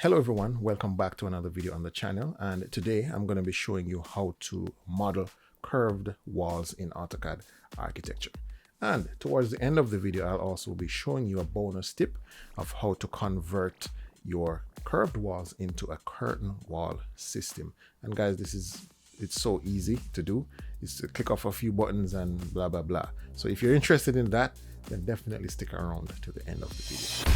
Hello everyone, welcome back to another video on the channel, and today I'm going to be showing you how to model curved walls in AutoCAD Architecture. And towards the end of the video, I'll also be showing you a bonus tip of how to convert your curved walls into a curtain wall system. And guys, it's so easy to do. It's to click off a few buttons and blah blah blah. So if you're interested in that, then definitely stick around to the end of the video.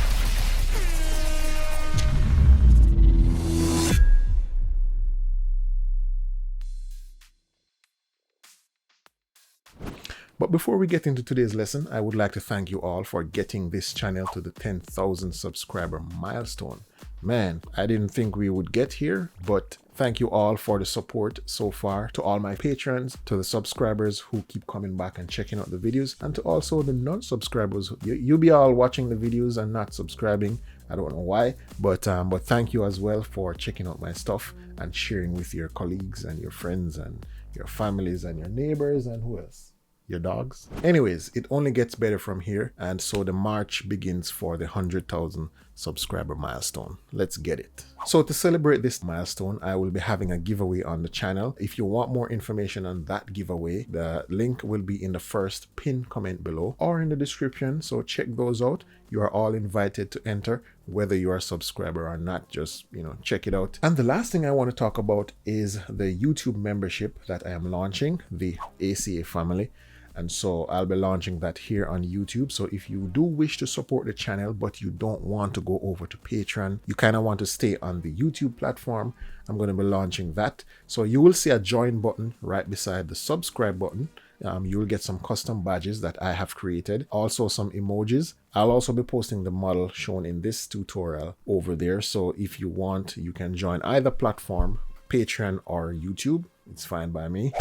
But before we get into today's lesson, I would like to thank you all for getting this channel to the 10,000 subscriber milestone. Man, I didn't think we would get here, but thank you all for the support so far, to all my patrons, to the subscribers who keep coming back and checking out the videos, and to also the non-subscribers. You'll be all watching the videos and not subscribing. I don't know why, but thank you as well for checking out my stuff and sharing with your colleagues and your friends and your families and your neighbors and who else? Your dogs. Anyways, it only gets better from here, and so the march begins for the 100,000 subscriber milestone. Let's get it. So to celebrate this milestone, I will be having a giveaway on the channel. If you want more information on that giveaway, the link will be in the first pinned comment below or in the description, so check those out. You are all invited to enter, whether you are a subscriber or not. Just, check it out. And the last thing I want to talk about is the YouTube membership that I am launching, the ACA family. And so I'll be launching that here on YouTube. So if you do wish to support the channel, but you don't want to go over to Patreon, you kind of want to stay on the YouTube platform, I'm going to be launching that. So you will see a join button right beside the subscribe button. You will get some custom badges that I have created, also some emojis. I'll also be posting the model shown in this tutorial over there. So if you want, you can join either platform, Patreon or YouTube. It's fine by me.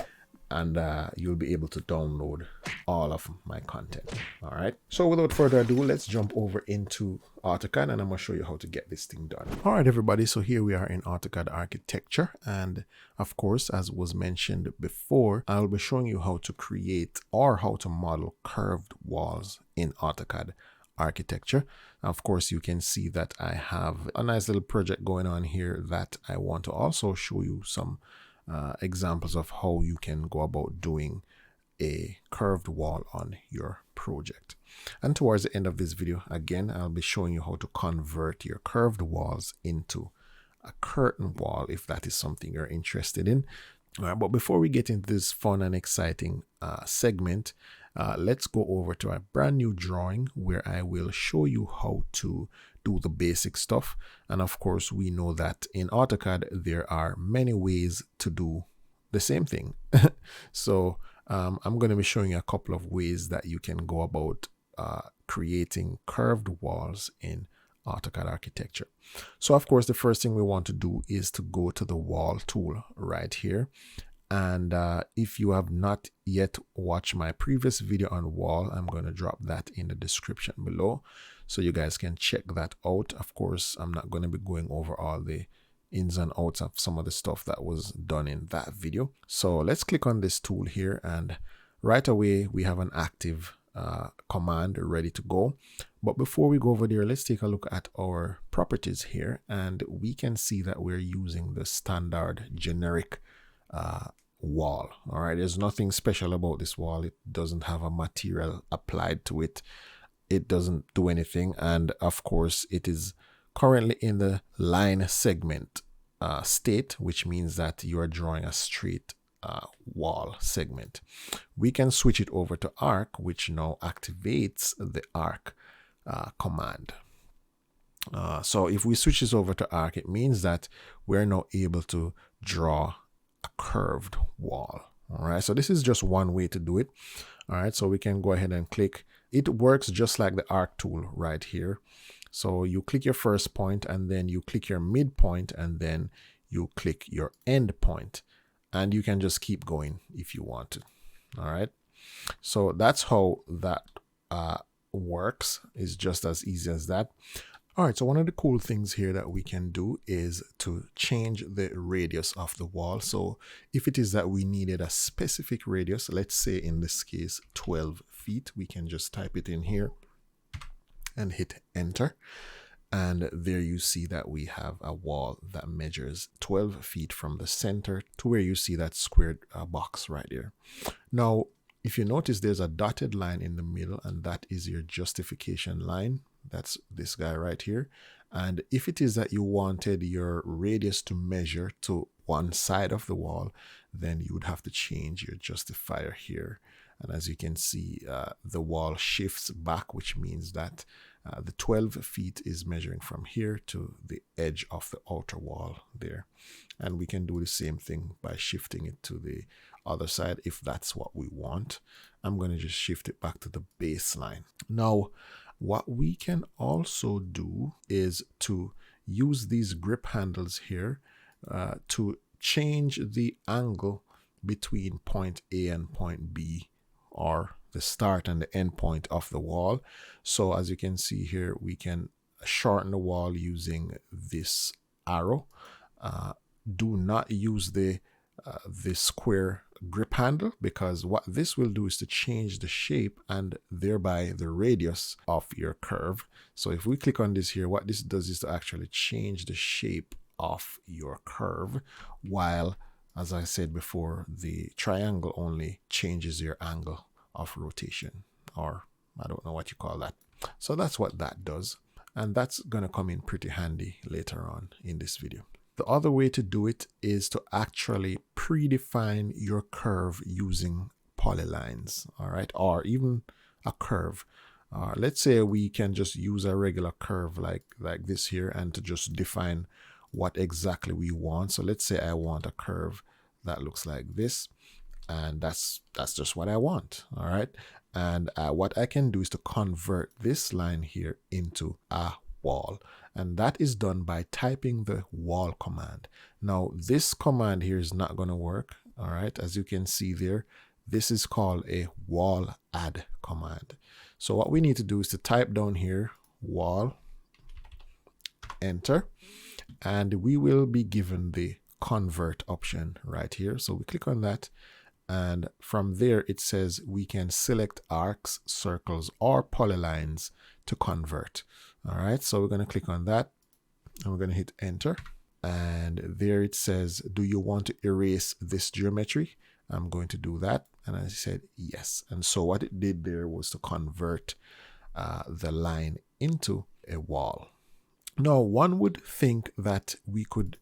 And you'll be able to download all of my content. All right. So without further ado, let's jump over into AutoCAD, and I'm going to show you how to get this thing done. All right, everybody. So here we are in AutoCAD Architecture. And of course, as was mentioned before, I'll be showing you how to create or how to model curved walls in AutoCAD Architecture. Of course, you can see that I have a nice little project going on here that I want to also show you some examples of how you can go about doing a curved wall on your project. And towards the end of this video, again, I'll be showing you how to convert your curved walls into a curtain wall, if that is something you're interested in. All right, but before we get into this fun and exciting segment, let's go over to a brand new drawing where I will show you how to do the basic stuff. And of course, we know that in AutoCAD, there are many ways to do the same thing. So I'm going to be showing you a couple of ways that you can go about creating curved walls in AutoCAD Architecture. So of course, the first thing we want to do is to go to the wall tool right here. And if you have not yet watched my previous video on wall, I'm going to drop that in the description below, so you guys can check that out. Of course, I'm not going to be going over all the ins and outs of some of the stuff that was done in that video. So let's click on this tool here, and right away we have an active command ready to go. But before we go over there, let's take a look at our properties here, and we can see that we're using the standard generic wall. All right, there's nothing special about this wall. It doesn't have a material applied to it. It doesn't do anything. And of course, it is currently in the line segment state, which means that you are drawing a straight wall segment. We can switch it over to arc, which now activates the arc command. So if we switch this over to arc, it means that we're now able to draw a curved wall. All right, so this is just one way to do it. All right, so we can go ahead and click. It works just like the arc tool right here. So you click your first point, and then you click your midpoint, and then you click your end point, and you can just keep going if you want to. All right, so that's how that works. It's just as easy as that. All right, so one of the cool things here that we can do is to change the radius of the wall. So if it is that we needed a specific radius, let's say in this case 12 feet, we can just type it in here and hit enter. And there you see that we have a wall that measures 12 feet from the center to where you see that squared box right there. Now, if you notice, there's a dotted line in the middle, and that is your justification line. That's this guy right here. And if it is that you wanted your radius to measure to one side of the wall, then you would have to change your justifier here. And as you can see, the wall shifts back, which means that the 12 feet is measuring from here to the edge of the outer wall there. And we can do the same thing by shifting it to the other side if that's what we want. I'm going to just shift it back to the baseline. Now, what we can also do is to use these grip handles here to change the angle between point A and point B, or the start and the end point of the wall. So as you can see here, we can shorten the wall using this arrow. Do not use the square grip handle, because what this will do is to change the shape and thereby the radius of your curve. So if we click on this here, what this does is to actually change the shape of your curve, while, as I said before, the triangle only changes your angle of rotation, or I don't know what you call that. So that's what that does, and that's gonna come in pretty handy later on in this video. The other way to do it is to actually predefine your curve using polylines, all right, or even a curve. Let's say we can just use a regular curve like this here, and to just define what exactly we want. So let's say I want a curve that looks like this, and that's just what I want, all right. And what I can do is to convert this line here into a wall, and that is done by typing the wall command. Now this command here is not going to work, all right. As you can see there, this is called a wall add command. So what we need to do is to type down here wall, enter, and we will be given the convert option right here. So we click on that, and from there it says we can select arcs, circles, or polylines to convert. All right, so we're going to click on that, and we're going to hit enter, and there it says, do you want to erase this geometry? I'm going to do that, and I said yes. And so what it did there was to convert the line into a wall. Now, one would think that we could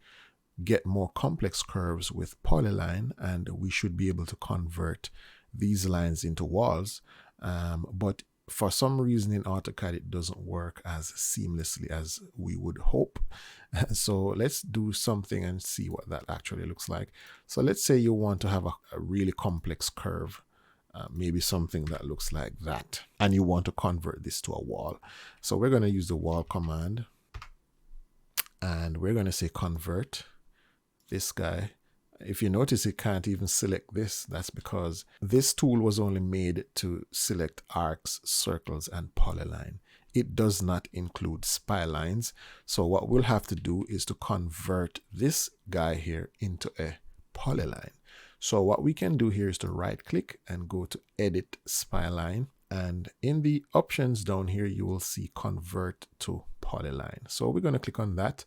get more complex curves with Polyline, and we should be able to convert these lines into walls, but for some reason in AutoCAD it doesn't work as seamlessly as we would hope. So let's do something and see what that actually looks like. So let's say you want to have a really complex curve, maybe something that looks like that, and you want to convert this to a wall. So we're going to use the wall command, and we're going to say convert this guy. If you notice, it can't even select this. That's because this tool was only made to select arcs, circles, and polyline. It does not include splines. So what we'll have to do is to convert this guy here into a polyline. So what we can do here is to right click and go to edit spline, and in the options down here you will see convert to polyline. So we're going to click on that,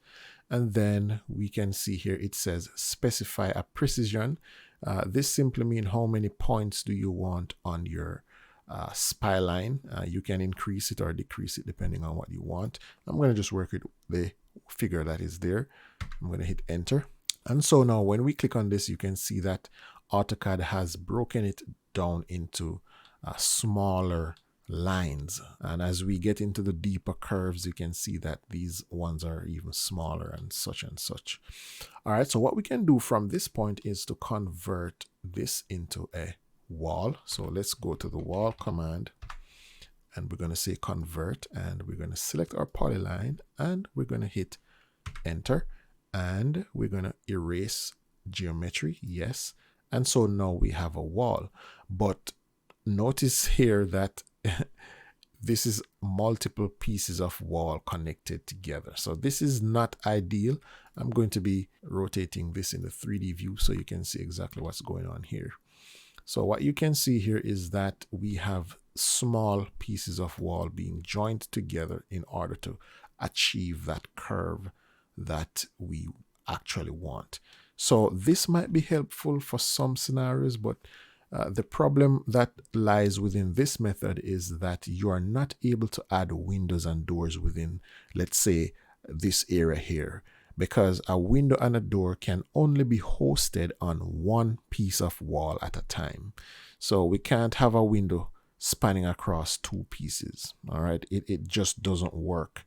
and then we can see here it says specify a precision. This simply means how many points do you want on your spline. You can increase it or decrease it depending on what you want. I'm going to just work with the figure that is there. I'm going to hit enter, and so now when we click on this, you can see that AutoCAD has broken it down into smaller lines, and as we get into the deeper curves, you can see that these ones are even smaller and such and such. All right, so what we can do from this point is to convert this into a wall. So let's go to the wall command, and we're going to say convert, and we're going to select our polyline, and we're going to hit enter, and we're going to erase geometry, yes. And so now we have a wall, but notice here that this is multiple pieces of wall connected together. So this is not ideal. I'm going to be rotating this in the 3D view so you can see exactly what's going on here. So what you can see here is that we have small pieces of wall being joined together in order to achieve that curve that we actually want. So this might be helpful for some scenarios, but the problem that lies within this method is that you are not able to add windows and doors within, let's say, this area here, because a window and a door can only be hosted on one piece of wall at a time. So we can't have a window spanning across two pieces. All right, it just doesn't work.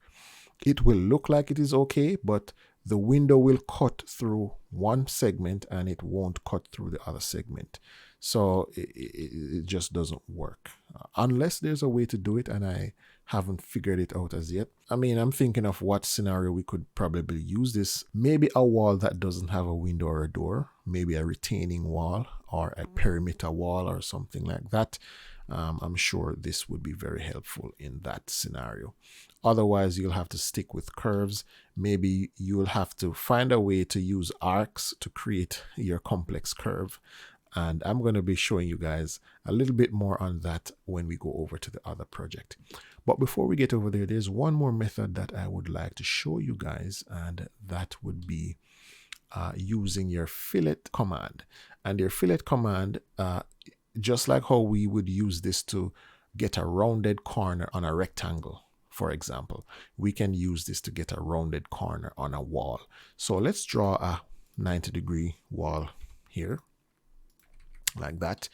It will look like it is okay, but the window will cut through one segment and it won't cut through the other segment. So it just doesn't work unless there's a way to do it, and I haven't figured it out as yet. I mean, I'm thinking of what scenario we could probably use this. Maybe a wall that doesn't have a window or a door, maybe a retaining wall or a perimeter wall or something like that. I'm sure this would be very helpful in that scenario. Otherwise, you'll have to stick with curves. Maybe you'll have to find a way to use arcs to create your complex curve. And I'm going to be showing you guys a little bit more on that when we go over to the other project. But before we get over there, there's one more method that I would like to show you guys, and that would be using your fillet command. And your fillet command, just like how we would use this to get a rounded corner on a rectangle, for example, we can use this to get a rounded corner on a wall. So let's draw a 90-degree wall here, like that.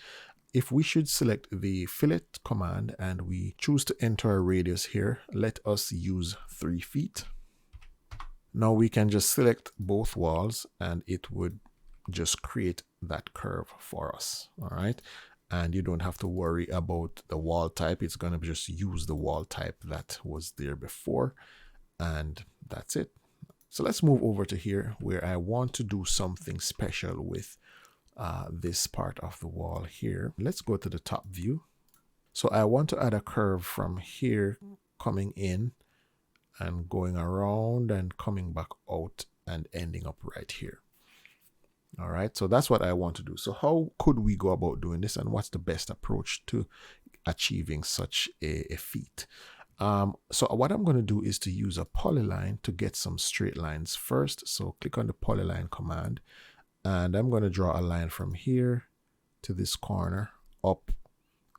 If we should select the fillet command and we choose to enter a radius here, let us use 3 feet. Now we can just select both walls and it would just create that curve for us. All right. And you don't have to worry about the wall type. It's going to just use the wall type that was there before. And that's it. So let's move over to here where I want to do something special with this part of the wall here. Let's go to the top view. So I want to add a curve from here coming in and going around and coming back out and ending up right here. All right, so that's what I want to do. So how could we go about doing this, and what's the best approach to achieving such a feat? So what I'm going to do is to use a polyline to get some straight lines first. So click on the Polyline command, and I'm going to draw a line from here to this corner up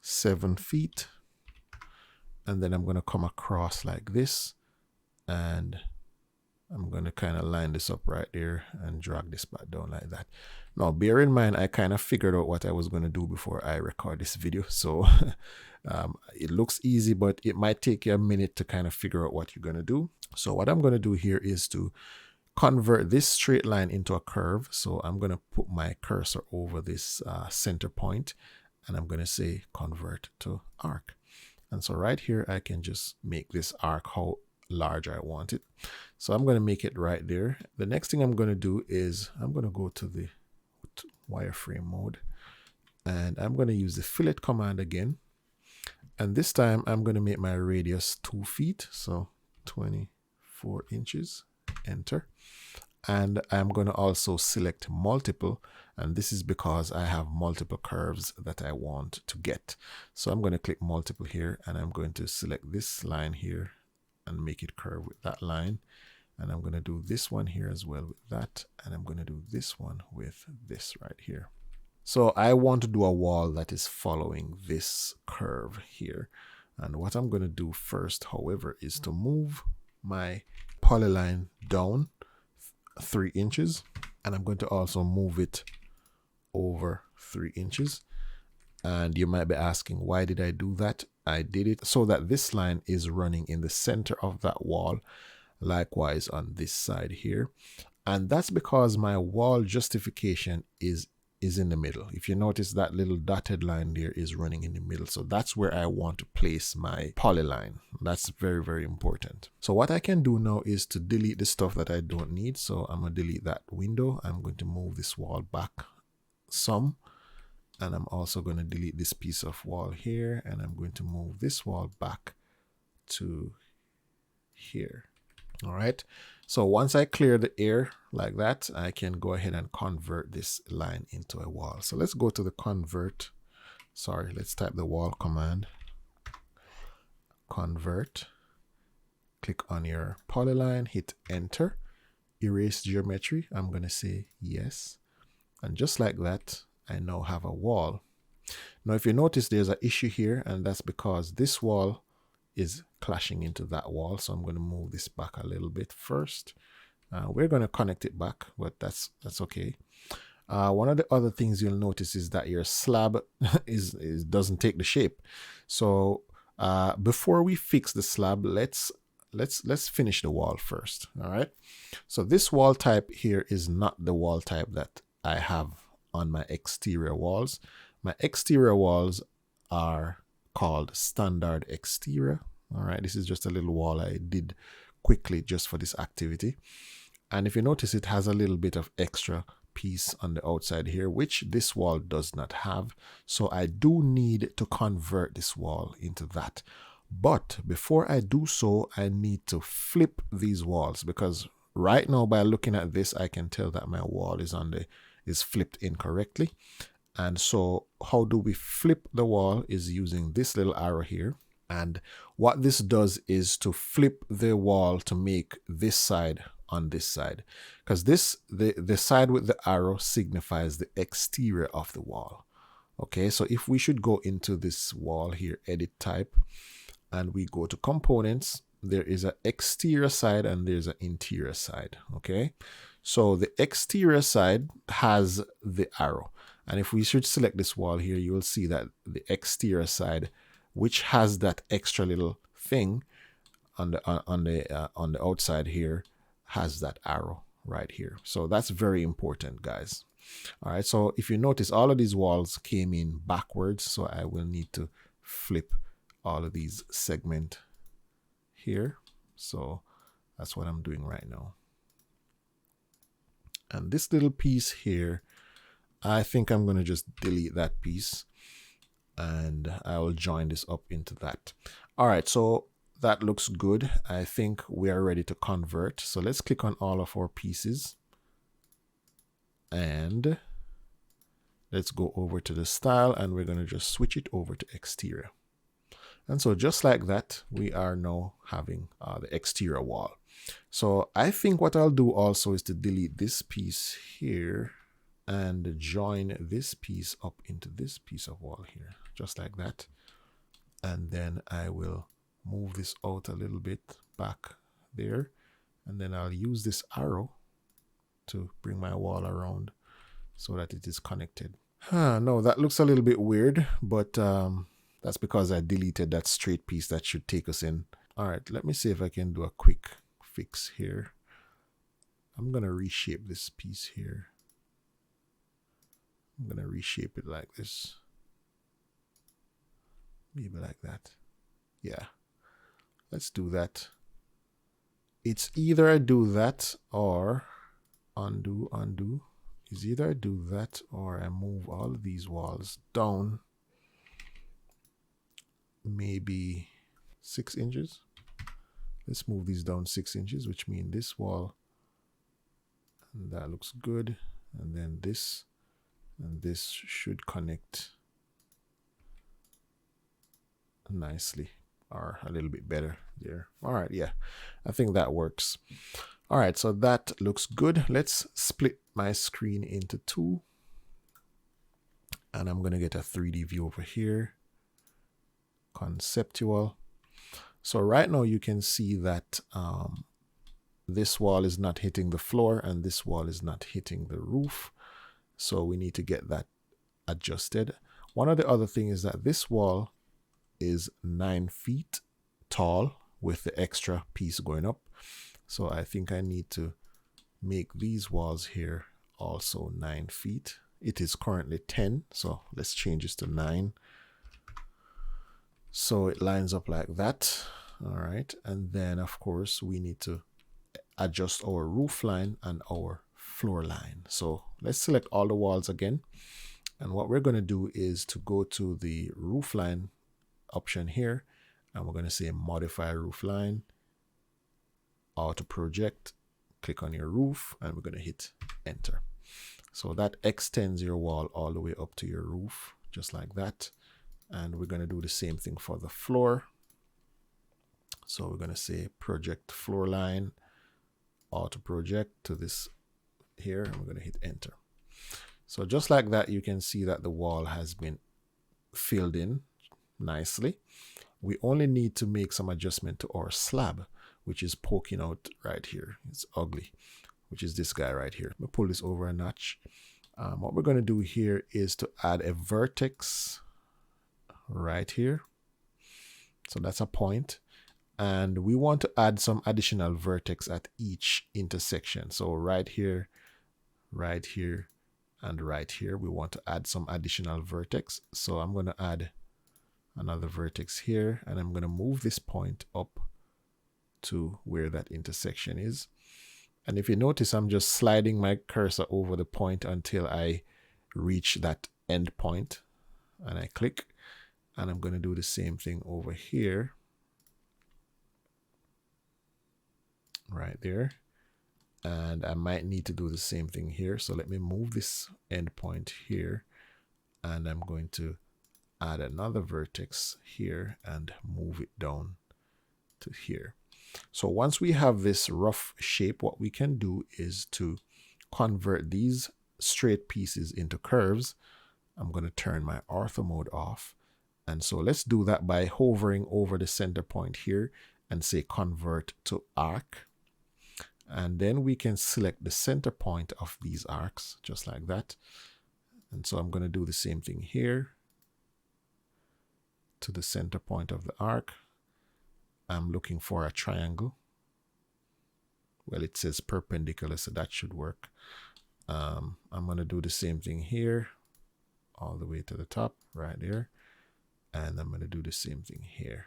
7 feet. And then I'm going to come across like this, and I'm going to kind of line this up right there and drag this back down like that. Now, bear in mind, I kind of figured out what I was going to do before I record this video. So it looks easy, but it might take you a minute to kind of figure out what you're going to do. So what I'm going to do here is to convert this straight line into a curve. So I'm going to put my cursor over this center point, and I'm going to say convert to arc. And so right here, I can just make this arc how large I want it. So I'm going to make it right there. The next thing I'm going to do is I'm going to go to the wireframe mode, and I'm going to use the fillet command again. And this time I'm going to make my radius 2 feet. So 24 inches, enter. And I'm going to also select multiple, and this is because I have multiple curves that I want to get. So I'm going to click multiple here, and I'm going to select this line here and make it curve with that line. And I'm going to do this one here as well with that. And I'm going to do this one with this right here. So I want to do a wall that is following this curve here. And what I'm going to do first, however, is to move my polyline down 3 inches. And I'm going to also move it over 3 inches. And you might be asking, why did I do that? I did it so that this line is running in the center of that wall, likewise on this side here. And that's because my wall justification is in the middle. If you notice, that little dotted line there is running in the middle. So that's where I want to place my polyline. That's very, very important. So what I can do now is to delete the stuff that I don't need. So I'm going to delete that window. I'm going to move this wall back some. And I'm also going to delete this piece of wall here, and I'm going to move this wall back to here. All right. So once I clear the air like that, I can go ahead and convert this line into a wall. So let's go to the convert. Sorry, let's type the wall command. Convert. click on your polyline, hit enter, erase geometry. I'm going to say yes. And just like that, I now have a wall. Now, if you notice, there's an issue here, and that's because this wall is clashing into that wall. So I'm going to move this back a little bit first. We're going to connect it back, but that's okay. One of the other things you'll notice is that your slab doesn't take the shape. So before we fix the slab, let's finish the wall first. All right. So this wall type here is not the wall type that I have on my exterior walls. My exterior walls are called standard exterior. All right. This is just a little wall I did quickly just for this activity. And if you notice, it has a little bit of extra piece on the outside here, which this wall does not have. So I do need to convert this wall into that. But before I do so, I need to flip these walls, because right now by looking at this, I can tell that my wall is flipped incorrectly. And so how do we flip the wall is using this little arrow here. And what this does is to flip the wall to make this side on this side, because the side with the arrow signifies the exterior of the wall. Okay, so if we should go into this wall here, edit type, and we go to components, there is an exterior side and there's an interior side. Okay, so the exterior side has the arrow, and if we should select this wall here, you will see that the exterior side, which has that extra little thing on the outside here, has that arrow right here. So that's very important, guys. All right, so if you notice, all of these walls came in backwards, so I will need to flip all of these segment here. So that's what I'm doing right now. And this little piece here, I think I'm going to just delete that piece, and I will join this up into that. All right, so that looks good. I think we are ready to convert. So let's click on all of our pieces and let's go over to the style, and we're going to just switch it over to exterior. And so just like that, we are now having the exterior wall. So I think what I'll do also is to delete this piece here and join this piece up into this piece of wall here, just like that. And then I will move this out a little bit back there, and then I'll use this arrow to bring my wall around so that it is connected. No, that looks a little bit weird, but that's because I deleted that straight piece that should take us in. All right, let me see if I can do a quick fix here. I'm gonna reshape this piece here. I'm gonna reshape it like this, maybe like that. Yeah, let's do that. It's either I do that or undo. It's either I do that or I move all of these walls down maybe 6 inches. Let's move these down 6 inches, which means this wall, and that looks good. And then this and this should connect nicely, or a little bit better there. All right, yeah, I think that works. All right, so that looks good. Let's split my screen into two, and I'm gonna get a 3D view over here, conceptual. So right now you can see that this wall is not hitting the floor and this wall is not hitting the roof. So we need to get that adjusted. One of the other things is that this wall is 9 feet tall with the extra piece going up. So I think I need to make these walls here also 9 feet. It is currently 10, so let's change this to 9. So it lines up like that. All right, and then of course we need to adjust our roof line and our floor line. So let's select all the walls again, and what we're going to do is to go to the roof line option here, and we're going to say modify roof line, auto project, click on your roof, and we're going to hit enter. So that extends your wall all the way up to your roof, just like that. And we're going to do the same thing for the floor. So we're going to say project floor line, auto project to this here, and we're going to hit enter. So just like that, you can see that the wall has been filled in nicely. We only need to make some adjustment to our slab, which is poking out right here. It's ugly, which is this guy right here. Let me pull this over a notch. What we're going to do here is to add a vertex right here. So that's a point. And we want to add some additional vertex at each intersection. So right here, and right here, we want to add some additional vertex. So I'm going to add another vertex here, and I'm going to move this point up to where that intersection is. And if you notice, I'm just sliding my cursor over the point until I reach that end point, and I click, and I'm going to do the same thing over here, right there. And I might need to do the same thing here. So let me move this end point here, and I'm going to add another vertex here and move it down to here. So once we have this rough shape, what we can do is to convert these straight pieces into curves. I'm going to turn my ortho mode off. And so let's do that by hovering over the center point here and say convert to arc. And then we can select the center point of these arcs just like that. And so I'm going to do the same thing here to the center point of the arc. I'm looking for a triangle. Well, it says perpendicular, so that should work. I'm going to do the same thing here all the way to the top right there. And I'm going to do the same thing here.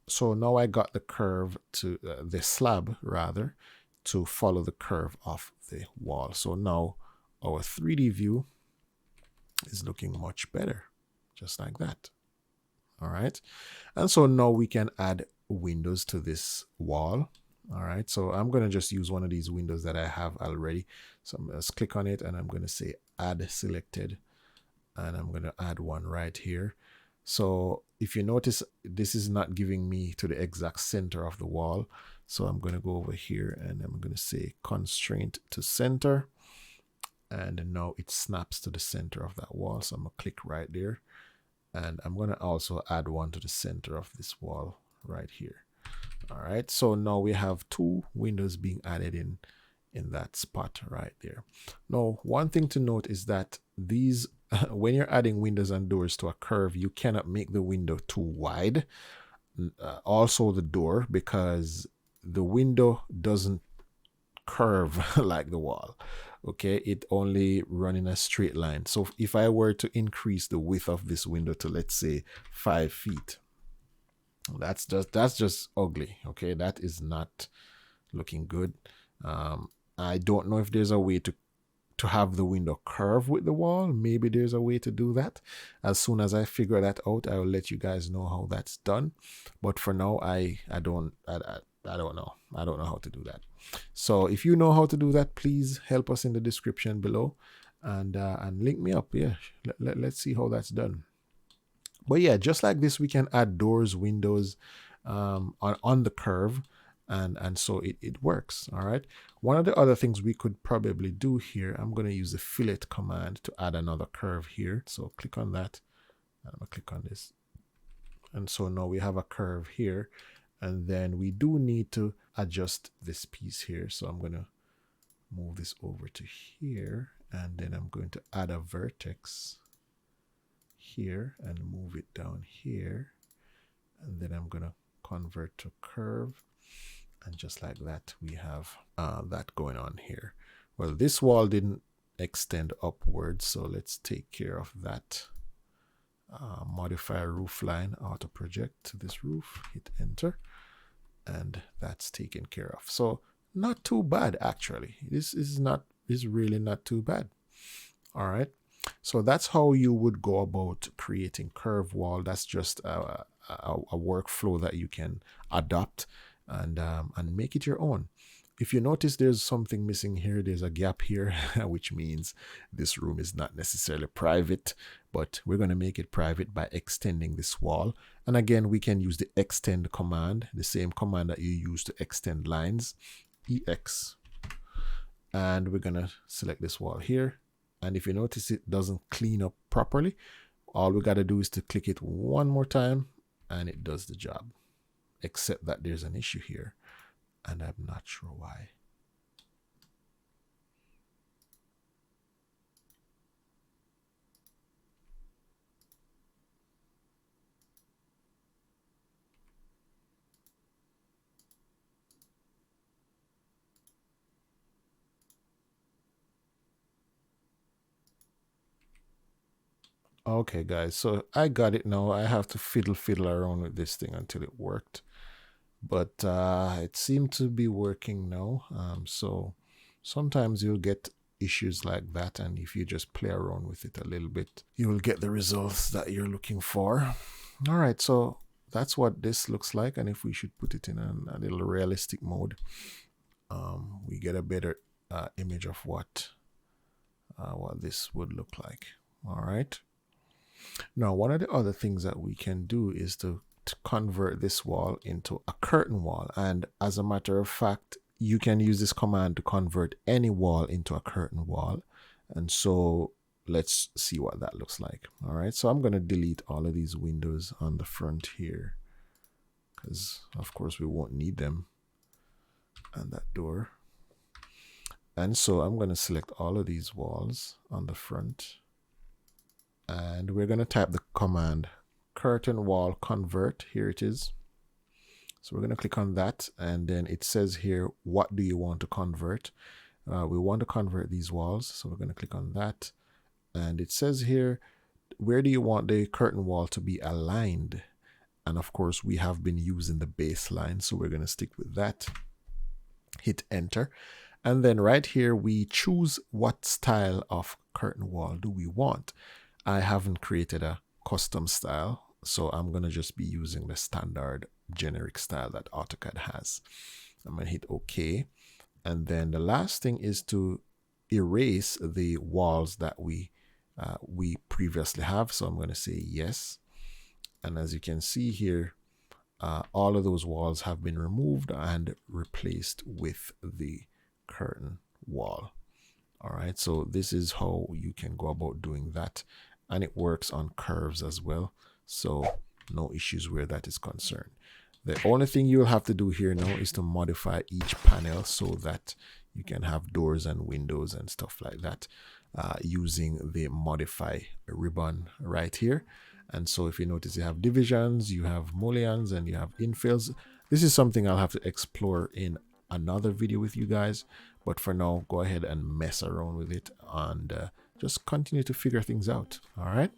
So now I got the curve to the slab rather to follow the curve of the wall. So now our 3D view is looking much better, just like that. All right. And so now we can add windows to this wall. All right. So I'm going to just use one of these windows that I have already. So I'm going to click on it and I'm going to say add selected. And I'm going to add one right here. So if you notice, this is not giving me to the exact center of the wall. So I'm going to go over here and I'm going to say constraint to center. And now it snaps to the center of that wall. So I'm going to click right there. And I'm going to also add one to the center of this wall right here. All right. So now we have two windows being added in that spot right there. Now, one thing to note is that these, when you're adding windows and doors to a curve, you cannot make the window too wide. Also the door, because the window doesn't curve like the wall. Okay, it only run in a straight line. So if I were to increase the width of this window to, let's say, 5 feet, that's just ugly. Okay, that is not looking good. I don't know if there's a way to have the window curve with the wall. Maybe there's a way to do that. As soon as I figure that out, I will let you guys know how that's done. But for now, I don't know. I don't know how to do that. So if you know how to do that, please help us in the description below and link me up. Yeah, let's see how that's done. But yeah, just like this, we can add doors, windows on the curve. And so it works. All right. One of the other things we could probably do here, I'm going to use the Fillet Command to add another curve here. So click on that. And I'm going to click on this. And so now we have a curve here. And then we do need to adjust this piece here. So I'm going to move this over to here. And then I'm going to add a vertex here and move it down here. And then I'm going to convert to curve. And just like that, we have that going on here. Well, this wall didn't extend upwards, so let's take care of that. Modify roof line, auto project to this roof, hit enter, and that's taken care of. So not too bad, actually. This is really not too bad. All right. So that's how you would go about creating curve wall. That's just a workflow that you can adopt and make it your own. if you notice there's something missing here, there's a gap here, which means this room is not necessarily private, but we're going to make it private by extending this wall. And again, we can use the extend command, the same command that you use to extend lines, EX. And we're going to select this wall here. And if you notice it doesn't clean up properly, all we got to do is to click it one more time and it does the job. Except that there's an issue here. And I'm not sure why. Okay, guys, so I got it now. I have to fiddle around with this thing until it worked. But it seemed to be working now. So sometimes you'll get issues like that, and if you just play around with it a little bit, you will get the results that you're looking for. All right, so that's what this looks like, and if we should put it in a little realistic mode, we get a better image of what this would look like. All right. Now, one of the other things that we can do is to convert this wall into a curtain wall. And as a matter of fact, you can use this command to convert any wall into a curtain wall. And so let's see what that looks like. All right, so I'm going to delete all of these windows on the front here because of course we won't need them, and that door. And so I'm going to select all of these walls on the front, and we're going to type the command curtain wall convert. Here it is. So we're going to click on that, and then it says here, what do you want to convert? We want to convert these walls, so we're going to click on that, and it says here, where do you want the curtain wall to be aligned? And of course we have been using the baseline, so we're going to stick with that. Hit enter, and then right here we choose what style of curtain wall do we want. I haven't created a custom style, so I'm going to just be using the standard generic style that AutoCAD has. I'm going to hit OK. And then the last thing is to erase the walls that we previously have. So I'm going to say yes. And as you can see here, all of those walls have been removed and replaced with the curtain wall. All right, so this is how you can go about doing that. And it works on curves as well. So no issues where that is concerned. The only thing you'll have to do here now is to modify each panel so that you can have doors and windows and stuff like that using the modify ribbon right here. And so if you notice, you have divisions, you have mullions, and you have infills. This is something I'll have to explore in another video with you guys. But for now, go ahead and mess around with it and just continue to figure things out. All right.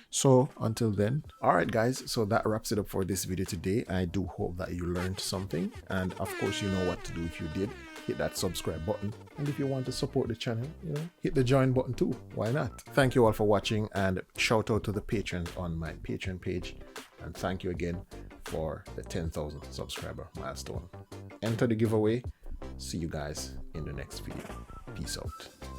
So until then, all right guys, so that wraps it up for this video today. I do hope that you learned something, and of course you know what to do. If you did, hit that subscribe button, and if you want to support the channel, hit the join button too. Why not? Thank you all for watching, and shout out to the patrons on my Patreon page, and thank you again for the 10,000 subscriber milestone. Enter the giveaway. See you guys in the next video. Peace out.